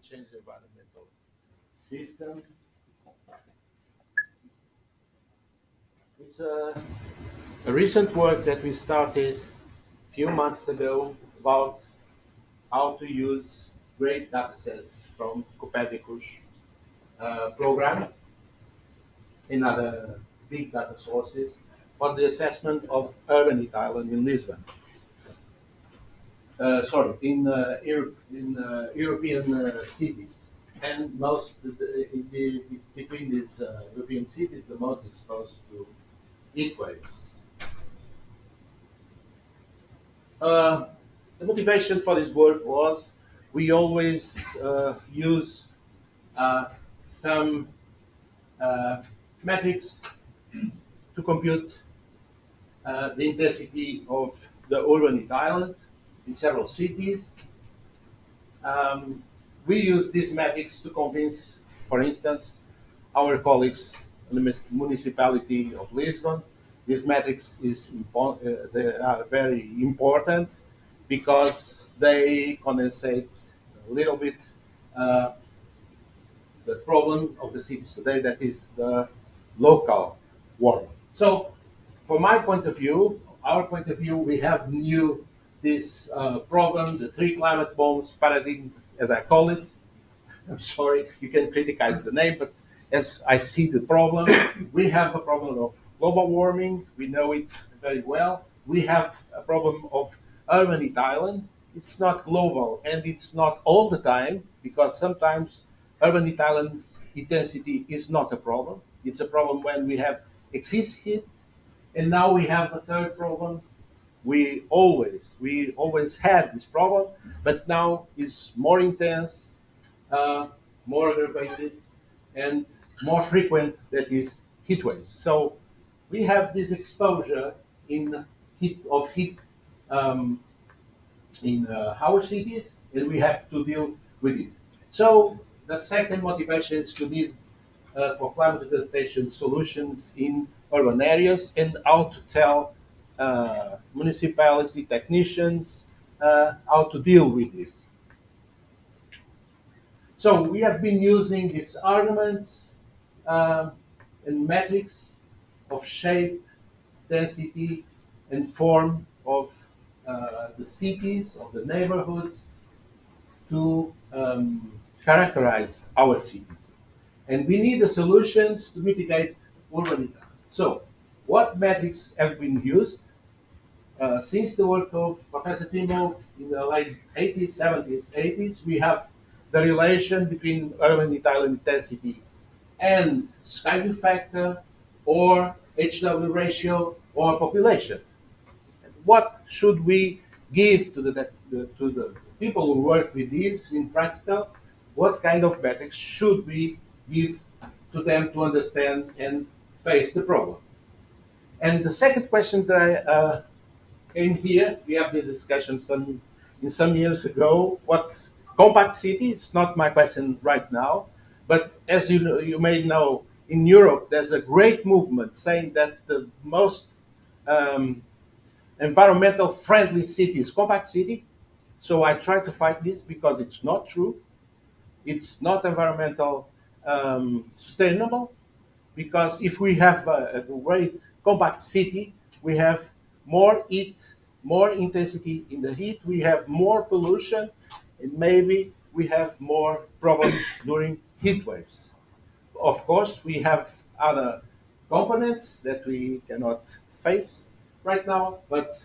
change the environmental system. It's a recent work that we started a few months ago about how to use great datasets from Copernicus program and other big data sources for the assessment of urban island in Lisbon. In European cities, and between these European cities, the most exposed to heat waves. The motivation for this work was we always use some metrics to compute the intensity of the urban island in several cities. We use these metrics to convince, for instance, our colleagues in the municipality of Lisbon. These metrics they are very important because they condensate a little bit the problem of the cities today, that is the local warming. So, from my point of view, our point of view, we have knew this problem, the three climate bombs paradigm, as I call it. I'm sorry, you can criticize the name, but as I see the problem, we have a problem of global warming. We know it very well. We have a problem of urban island. It's not global and it's not all the time, because sometimes urban island intensity is not a problem. It's a problem when we have excess heat. And now we have a third problem. We always had this problem, but now it's more intense, more aggravated, and more frequent. That is heat waves. So we have this exposure in heat in our cities, and we have to deal with it. So the second motivation is to need for climate adaptation solutions in urban areas, and how to tell municipality technicians how to deal with this. So we have been using these arguments and metrics of shape, density, and form of the cities, of the neighborhoods, to characterize our cities. And we need the solutions to mitigate urban impact. So, what metrics have been used? Since the work of Professor Timo in the late 80s, 70s, 80s, we have the relation between urban island intensity and sky factor, or HW ratio, or population. What should we give to the people who work with this in practical? What kind of metrics should we give to them to understand and face the problem? And the second question that I came here, we have this discussion some years ago. What's compact city? It's not my question right now, but as you may know, in Europe there's a great movement saying that the most environmental friendly city is compact city. So I try to fight this because it's not true. It's not environmental sustainable, because if we have a great compact city, we have more heat, more intensity in the heat, we have more pollution, and maybe we have more problems during heat waves. Of course, we have other components that we cannot face right now, but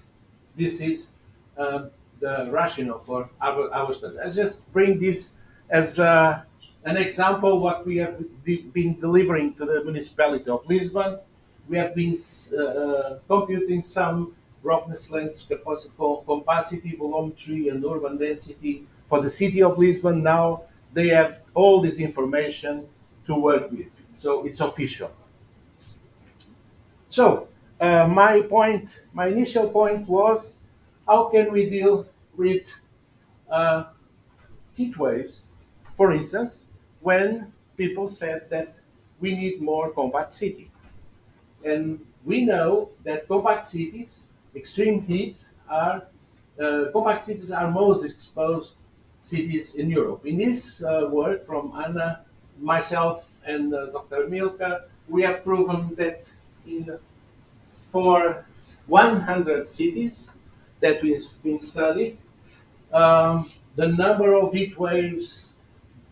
this is the rationale for our study. I just bring this as an example what we have been delivering to the municipality of Lisbon. We have been computing some roughness lengths, capacity, volumetry, and urban density for the city of Lisbon. Now they have all this information to work with, so it's official. So my initial point was, how can we deal with uh, heat waves, for instance, when people said that we need more compact city. And we know that compact cities, extreme heat, compact cities are most exposed cities in Europe. In this work from Anna, myself, and Dr. Milka, we have proven that for 100 cities that we've been studied, the number of heat waves,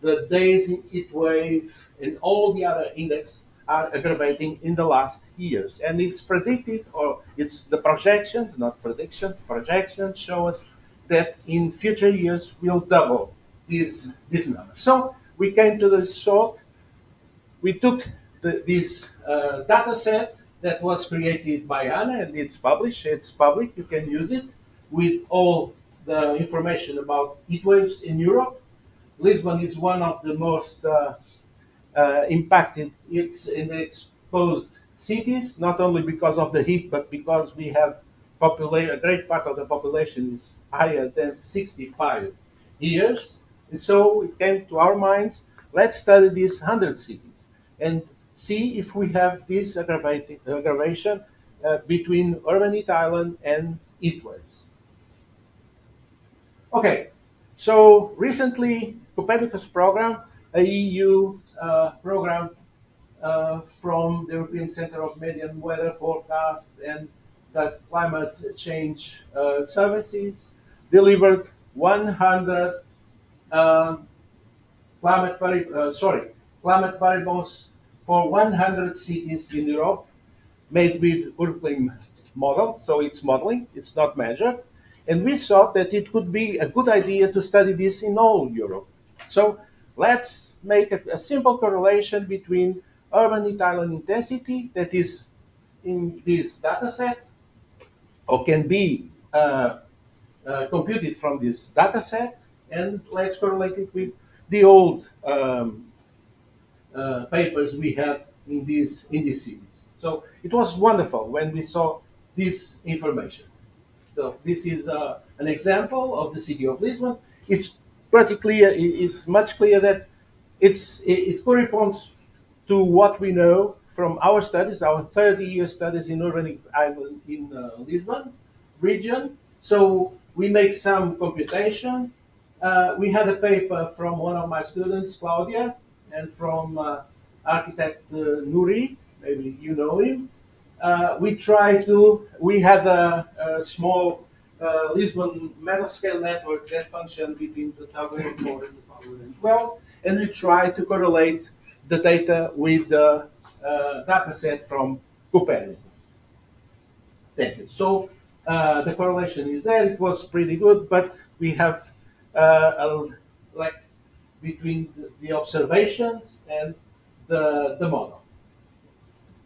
the days in heat wave, and all the other index are aggravating in the last years. And it's predicted, or it's the projections, not predictions, projections show us that in future years we'll double this number. So we came to the result. We took this data set that was created by Anna, and it's published, it's public, you can use it, with all the information about heat waves in Europe. Lisbon is one of the most impacted in the exposed cities, not only because of the heat, but because we have a great part of the population is higher than 65 years. And so it came to our minds, let's study these 100 cities and see if we have this aggravation between urban heat island and heat waves. Okay, so recently Copernicus program, a EU program from the European Center of Medium Weather Forecast and that climate change services, delivered 100 climate variables for 100 cities in Europe, made with Urban model. So it's modeling, it's not measured. And we thought that it could be a good idea to study this in all Europe. So let's make a simple correlation between urban heat island intensity that is in this data set, or can be computed from this data set, and let's correlate it with the old papers we had in these cities. So it was wonderful when we saw this information. So this is an example of the city of Lisbon. It's pretty clear. It's much clear that it corresponds to what we know from our studies, our 30-year studies in urban island in Lisbon region. So we make some computation. We had a paper from one of my students, Cláudia, and from architect Nuri, maybe you know him. We had a small Lisbon mesoscale network that functioned between 2004 and 2012, and we tried to correlate the data with the data set from Copernicus. Thank you. So the correlation is there. It was pretty good, but we have like between the observations and the model.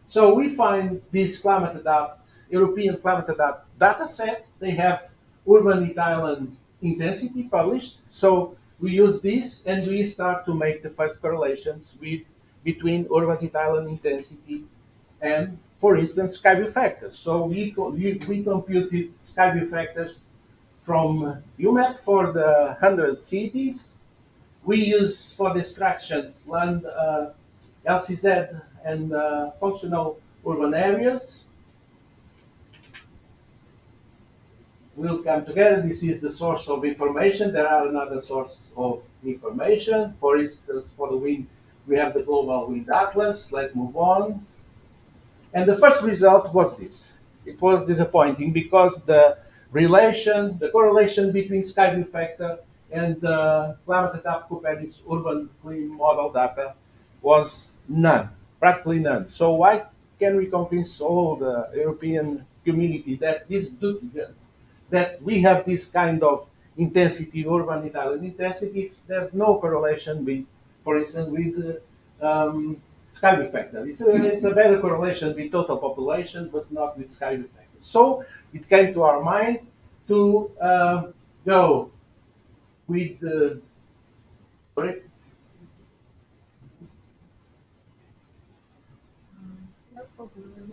So we find this European climate adapt data set. They have urban heat island intensity published. So we use this and we start to make the first correlations between urban heat island intensity and, for instance, skyview factors. So we computed skyview factors from UMAP for the 100 cities. We use for the extractions land LCZ and functional urban areas. Will come together. This is the source of information. There are another source of information. For instance, for the wind, we have the global wind atlas. Let's move on. And the first result was this. It was disappointing because the correlation between skyview factor and the climate adapt Copernicus urban clean model data was none, practically none. So why can we convince all the European community that that we have this kind of intensity, urban heat island intensity, if there's no correlation with, for instance, with skyview factor? It's a better correlation with total population, but not with skyview factor. So it came to our mind to go with the.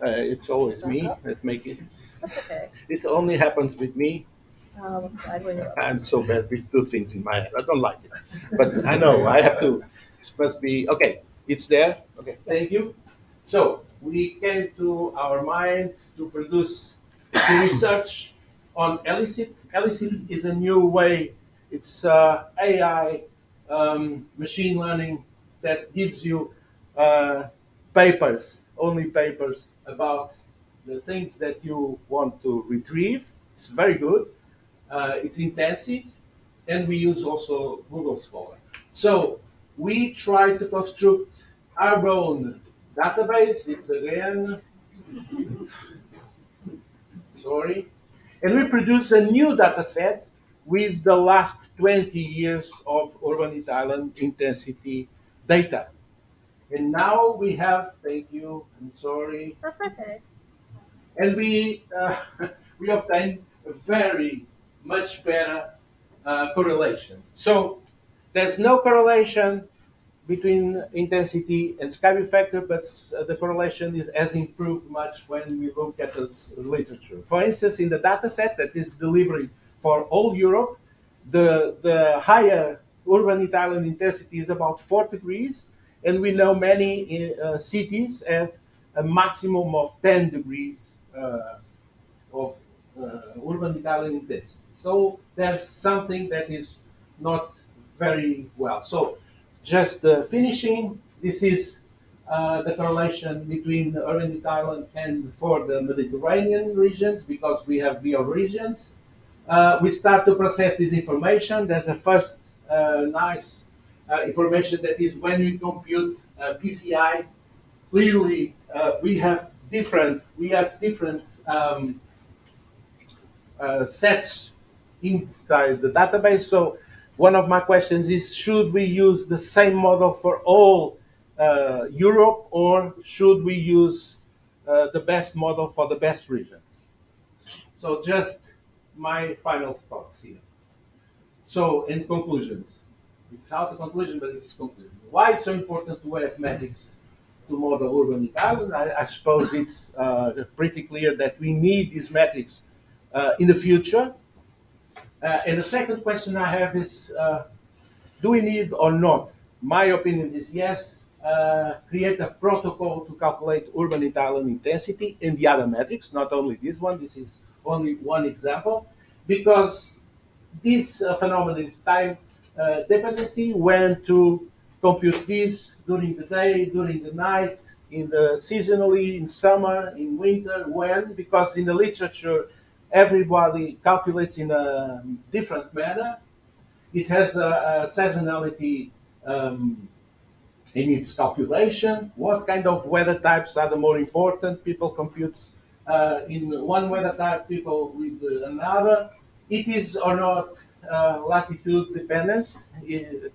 It's always me that make it. That's okay. It only happens with me. I'm so bad with two things in my head. I don't like it, but I know I have to. This must be okay. It's there. Okay, thank you. So we came to our mind to produce the research on ELICIT. ELICIT is a new way, It's AI, machine learning that gives you papers, only papers about the things that you want to retrieve. It's very good. It's intensive, and we use also Google Scholar. So we try to construct our own database. It's again, sorry, and we produce a new data set with the last 20 years of urban Italian intensity data. And now we have, thank you, I'm sorry, That's okay. and we we obtain a very much better correlation. So there's no correlation between intensity and sky view factor, but the correlation has improved much when we look at the literature. For instance, in the data set that is delivering for all Europe, the higher urban Italian intensity is about 4 degrees, and we know many cities have a maximum of 10 degrees of urban Italian intensity. So there's something that is not very well. So just finishing, this is the correlation between urban Italian and for the Mediterranean regions, because we have bioregions. We start to process this information. There's a first nice information that is when we compute PCI. Clearly, we have different sets inside the database. So one of my questions is, should we use the same model for all Europe, or should we use the best model for the best regions? So just my final thoughts here. So in conclusions, it's not a conclusion, but it's conclusion. Why it's so important to have metrics to model urban Italian? I suppose it's pretty clear that we need these metrics in the future. And the second question I have is, do we need or not? My opinion is yes. Create a protocol to calculate urban Italian intensity in the other metrics, not only this one. This is only one example, because this phenomenon is time dependency. When to compute this during the day, during the night, in the seasonally, in summer, in winter, when? Because in the literature, everybody calculates in a different manner. It has a seasonality in its calculation. What kind of weather types are the more important? People compute in one weather type, people with another. It is or not latitude dependence.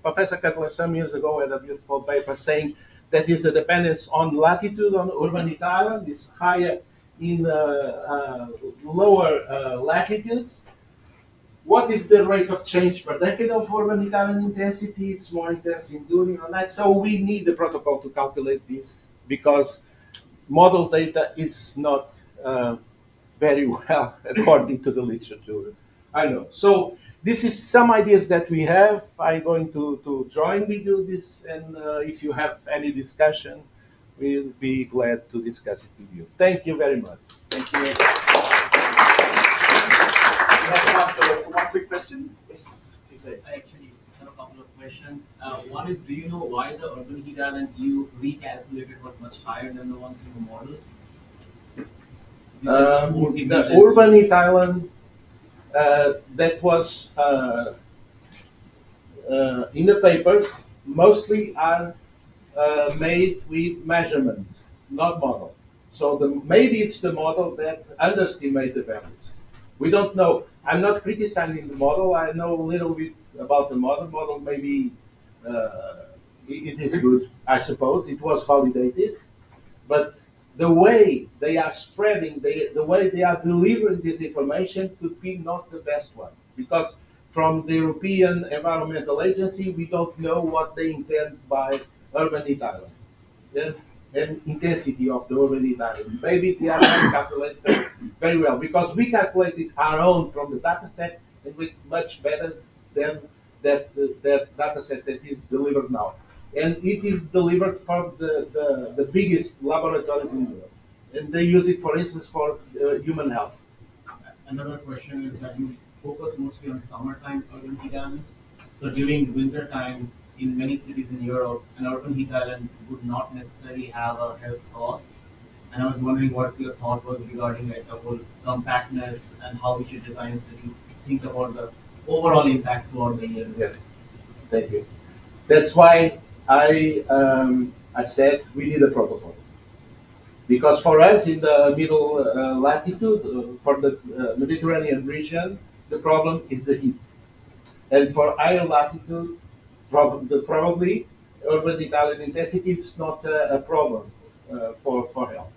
Professor Cutler some years ago had a beautiful paper saying that is a dependence on latitude on urban Italian, is higher in lower latitudes. What is the rate of change per decade of urban Italian intensity? It's more intense in during or night. So we need the protocol to calculate this, because model data is not very well according to the literature. I know. So this is some ideas that we have. I'm going to join with you this, and if you have any discussion, we'll be glad to discuss it with you. Thank you very much. Thank you. We have time for one quick question. Yes, please say. I actually have a couple of questions. One is, do you know why the urban heat island you recalculated was much higher than the ones in the model? You said it's 4 degrees The and- urban Italian that was in the papers mostly are made with measurements, not model. So maybe it's the model that underestimate the values. We don't know. I'm not criticizing the model. I know a little bit about the model. Model maybe it is good. I suppose it was validated, but the way they are spreading, the way they are delivering this information could be not the best one, because from the European Environmental Agency, we don't know what they intend by urban Italian and intensity of the urban Italian. Maybe they are not calculated very well, because we calculated our own from the data set, and with much better than that data set that is delivered now. And it is delivered from the biggest laboratories in Europe. And they use it, for instance, for human health. Another question is that you focus mostly on summertime urban heat island. So during winter time, in many cities in Europe, an urban heat island would not necessarily have a health cost. And I was wondering what your thought was regarding like the whole compactness and how we should design cities. Think about the overall impact throughout the year. Yes, thank you. That's why I said we need a protocol. Because for us in the middle latitude, for the Mediterranean region, the problem is the heat. And for higher latitude, probably urban Italian intensity is not a problem for health.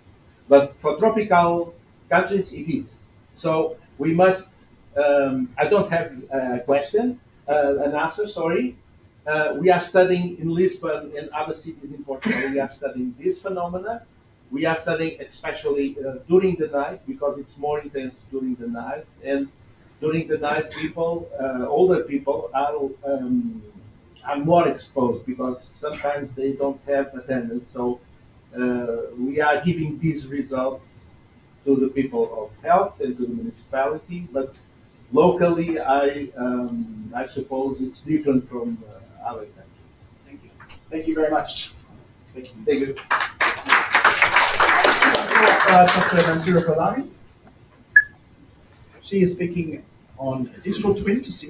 But for tropical countries, it is. So we must, I don't have a question, an answer, sorry. We are studying in Lisbon and other cities in Portugal, we are studying this phenomena. We are studying especially during the night because it's more intense during the night. And during the night, people, older people, are more exposed because sometimes they don't have attendance. So we are giving these results to the people of health and to the municipality, but locally, I suppose it's different from other countries. Thank you. Thank you very much. Thank you. Thank you. Dr. Mansura Kolari. She is speaking on digital twin to simulate